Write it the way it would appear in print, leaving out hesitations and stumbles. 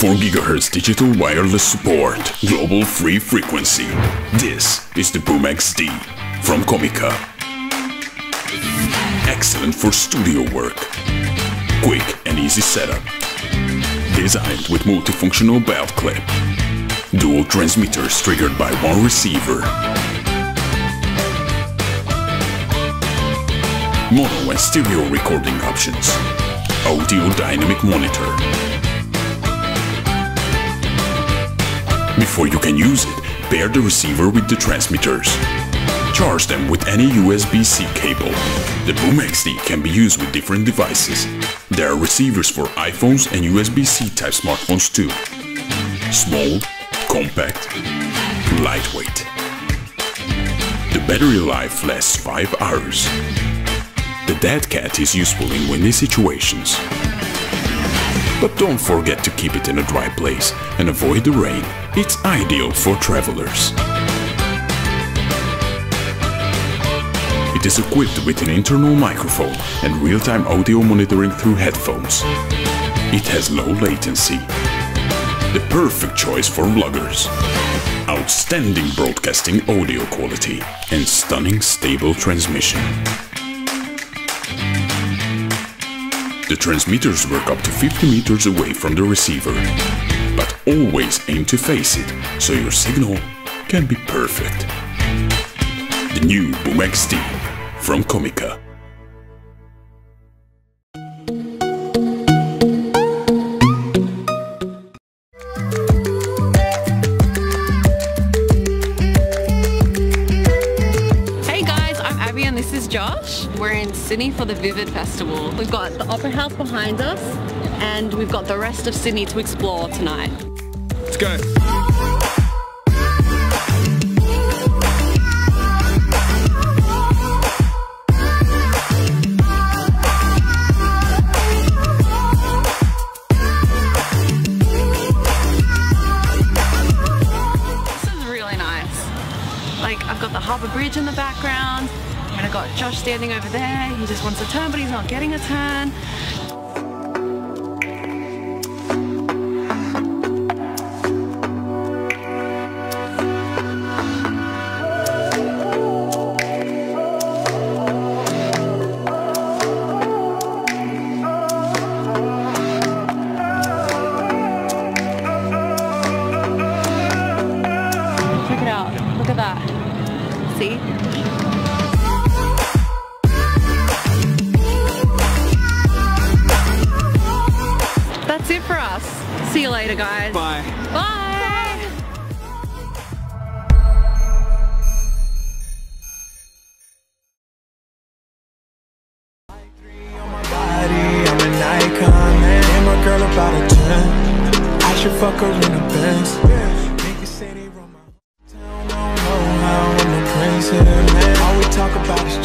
4 GHz digital wireless support, global free frequency. This is the BoomX-D from COMICA. Excellent for studio work. Quick and easy setup. Designed with multifunctional belt clip. Dual transmitters triggered by one receiver. Mono and stereo recording options. Audio dynamic monitor. Before you can use it, pair the receiver with the transmitters. Charge them with any USB-C cable. The BoomX-D can be used with different devices. There are receivers for iPhones and USB-C type smartphones too. Small, compact, lightweight. The battery life lasts 5 hours. The dead cat is useful in windy situations. But don't forget to keep it in a dry place and avoid the rain. It's ideal for travelers. It is equipped with an internal microphone and real-time audio monitoring through headphones. It has low latency. The perfect choice for vloggers. Outstanding broadcasting audio quality and stunning stable transmission. The transmitters work up to 50 meters away from the receiver, but always aim to face it, so your signal can be perfect. The new BoomX-D from COMICA. Josh. We're in Sydney for the Vivid Festival. We've got the Opera House behind us and we've got the rest of Sydney to explore tonight. Let's go. This is really nice. Like, I've got the Harbour Bridge in the background. And I've got Josh standing over there. He just wants a turn, but he's not getting a turn. Check it out. Look at that. See? That's it for us. See you later, guys. Bye. Bye. I'm an icon, man. And my girl about a 10. I should fuck her in a Benz. Niggas say they run my town. Don't know how I'm the prince here, man. All we talk about is